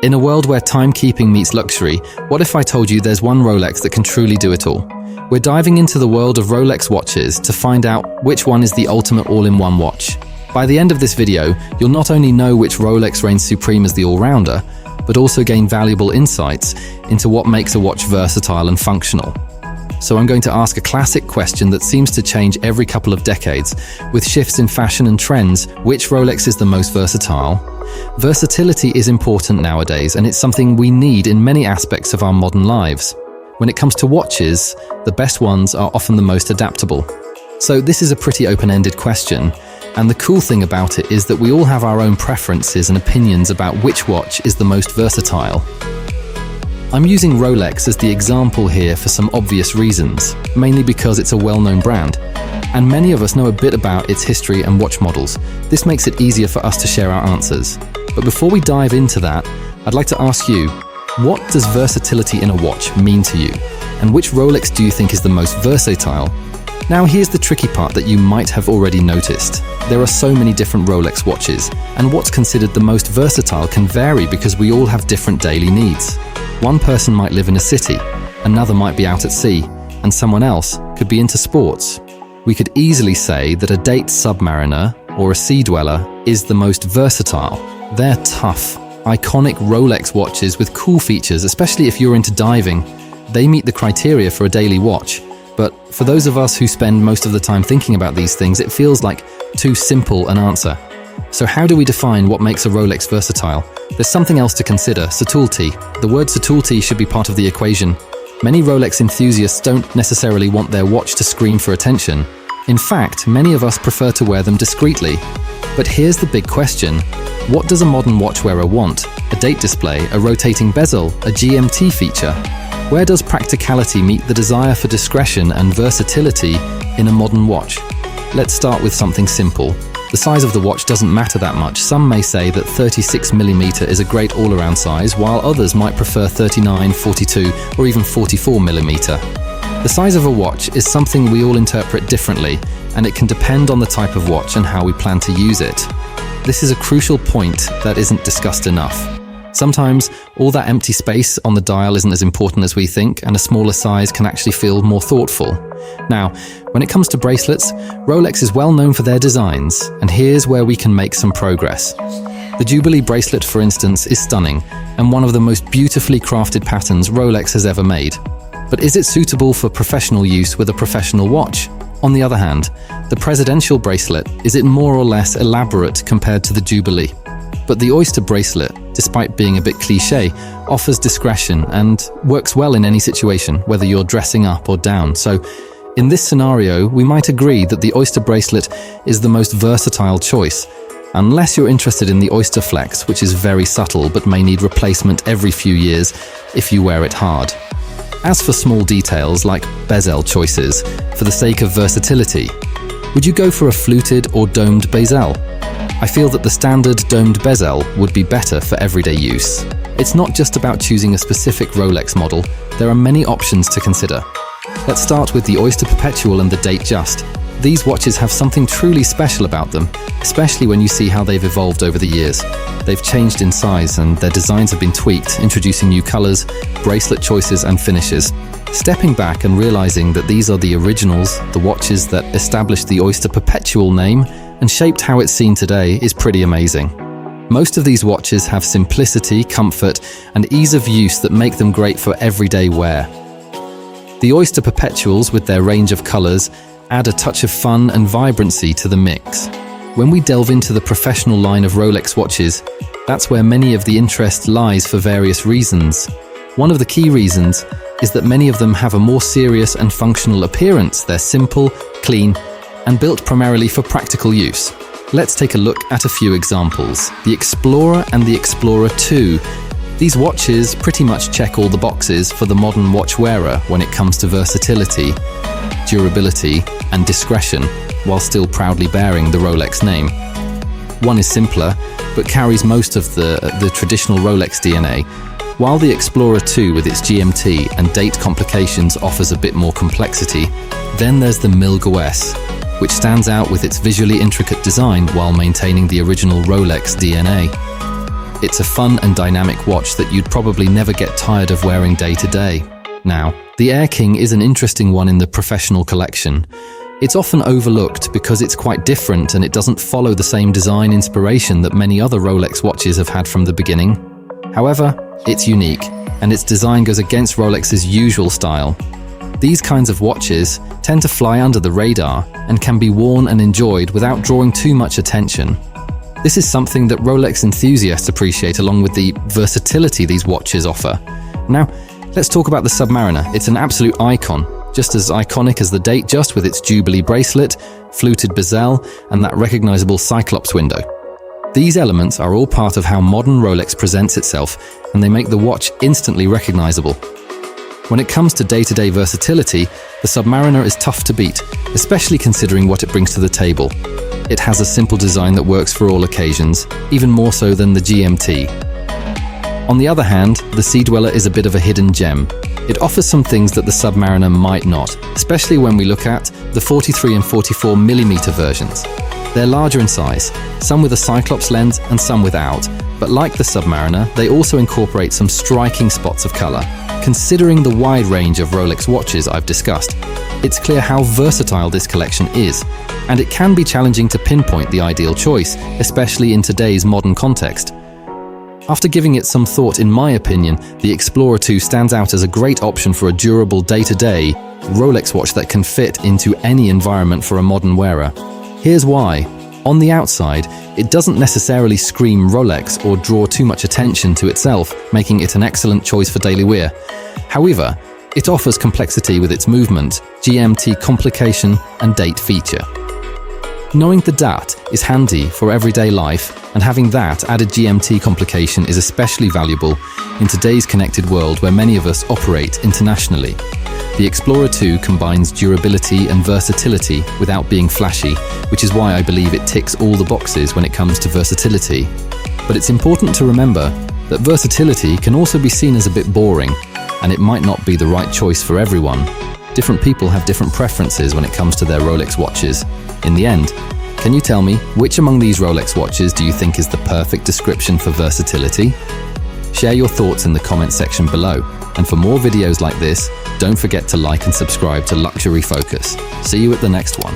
In a world where timekeeping meets luxury, what if I told you there's one Rolex that can truly do it all? We're diving into the world of Rolex watches to find out which one is the ultimate all-in-one watch. By the end of this video, you'll not only know which Rolex reigns supreme as the all-rounder, but also gain valuable insights into what makes a watch versatile and functional. So I'm going to ask a classic question that seems to change every couple of decades. With shifts in fashion and trends, which Rolex is the most versatile? Versatility is important nowadays, and it's something we need in many aspects of our modern lives. When it comes to watches, the best ones are often the most adaptable. So this is a pretty open-ended question, and the cool thing about it is that we all have our own preferences and opinions about which watch is the most versatile. I'm using Rolex as the example here for some obvious reasons, mainly because it's a well-known brand, and many of us know a bit about its history and watch models. This makes it easier for us to share our answers. But before we dive into that, I'd like to ask you, what does versatility in a watch mean to you? And which Rolex do you think is the most versatile? Now here's the tricky part that you might have already noticed. There are so many different Rolex watches, and what's considered the most versatile can vary because we all have different daily needs. One person might live in a city, another might be out at sea, and someone else could be into sports. We could easily say that a date Submariner or a Sea Dweller is the most versatile. They're tough, iconic Rolex watches with cool features, especially if you're into diving. They meet the criteria for a daily watch. But for those of us who spend most of the time thinking about these things, it feels like too simple an answer. So how do we define what makes a Rolex versatile? There's something else to consider, subtlety. The word subtlety should be part of the equation. Many Rolex enthusiasts don't necessarily want their watch to scream for attention. In fact, many of us prefer to wear them discreetly. But here's the big question. What does a modern watch wearer want? A date display, a rotating bezel, a GMT feature? Where does practicality meet the desire for discretion and versatility in a modern watch? Let's start with something simple. The size of the watch doesn't matter that much. Some may say that 36mm is a great all-around size, while others might prefer 39, 42, or even 44mm. The size of a watch is something we all interpret differently, and it can depend on the type of watch and how we plan to use it. This is a crucial point that isn't discussed enough. Sometimes all that empty space on the dial isn't as important as we think, and a smaller size can actually feel more thoughtful. Now, when it comes to bracelets, Rolex is well known for their designs, and here's where we can make some progress. The Jubilee bracelet, for instance, is stunning, and one of the most beautifully crafted patterns Rolex has ever made. But is it suitable for professional use with a professional watch? On the other hand, the presidential bracelet, is it more or less elaborate compared to the Jubilee? But the Oyster bracelet, despite being a bit cliché, offers discretion and works well in any situation, whether you're dressing up or down. So in this scenario, we might agree that the Oyster bracelet is the most versatile choice, unless you're interested in the Oyster Flex, which is very subtle but may need replacement every few years if you wear it hard. As for small details like bezel choices, for the sake of versatility, would you go for a fluted or domed bezel? I feel that the standard domed bezel would be better for everyday use. It's not just about choosing a specific Rolex model, there are many options to consider. Let's start with the Oyster Perpetual and the Datejust. These watches have something truly special about them, especially when you see how they've evolved over the years. They've changed in size and their designs have been tweaked, introducing new colors, bracelet choices and finishes. Stepping back and realizing that these are the originals, the watches that established the Oyster Perpetual name and shaped how it's seen today, is pretty amazing. Most of these watches have simplicity, comfort, and ease of use that make them great for everyday wear. The Oyster Perpetuals, with their range of colors, add a touch of fun and vibrancy to the mix. When we delve into the professional line of Rolex watches, that's where many of the interest lies for various reasons. One of the key reasons is that many of them have a more serious and functional appearance. They're simple, clean, and built primarily for practical use. Let's take a look at a few examples. The Explorer and the Explorer 2. These watches pretty much check all the boxes for the modern watch wearer when it comes to versatility, durability, and discretion, while still proudly bearing the Rolex name. One is simpler, but carries most of the traditional Rolex DNA, while the Explorer 2 with its GMT and date complications offers a bit more complexity. Then there's the Milgauss S, which stands out with its visually intricate design while maintaining the original Rolex DNA. It's a fun and dynamic watch that you'd probably never get tired of wearing day to day. Now, the Air King is an interesting one in the professional collection. It's often overlooked because it's quite different and it doesn't follow the same design inspiration that many other Rolex watches have had from the beginning. However, it's unique, and its design goes against Rolex's usual style. These kinds of watches tend to fly under the radar and can be worn and enjoyed without drawing too much attention. This is something that Rolex enthusiasts appreciate, along with the versatility these watches offer. Now, let's talk about the Submariner. It's an absolute icon, just as iconic as the Datejust with its Jubilee bracelet, fluted bezel, and that recognizable Cyclops window. These elements are all part of how modern Rolex presents itself, and they make the watch instantly recognizable. When it comes to day-to-day versatility, the Submariner is tough to beat, especially considering what it brings to the table. It has a simple design that works for all occasions, even more so than the GMT. On the other hand, the Sea Dweller is a bit of a hidden gem. It offers some things that the Submariner might not, especially when we look at the 43 and 44mm versions. They're larger in size, some with a Cyclops lens and some without, but like the Submariner, they also incorporate some striking spots of color. Considering the wide range of Rolex watches I've discussed, it's clear how versatile this collection is, and it can be challenging to pinpoint the ideal choice, especially in today's modern context. After giving it some thought, in my opinion, the Explorer 2 stands out as a great option for a durable day-to-day Rolex watch that can fit into any environment for a modern wearer. Here's why. On the outside, it doesn't necessarily scream Rolex or draw too much attention to itself, making it an excellent choice for daily wear. However, it offers complexity with its movement, GMT complication, and date feature. Knowing the DAT is handy for everyday life, and having that added GMT complication is especially valuable in today's connected world where many of us operate internationally. The Explorer 2 combines durability and versatility without being flashy, which is why I believe it ticks all the boxes when it comes to versatility. But it's important to remember that versatility can also be seen as a bit boring, and it might not be the right choice for everyone. Different people have different preferences when it comes to their Rolex watches. In the end, can you tell me which among these Rolex watches do you think is the perfect description for versatility? Share your thoughts in the comment section below, and for more videos like this, don't forget to like and subscribe to Luxury Focus. See you at the next one.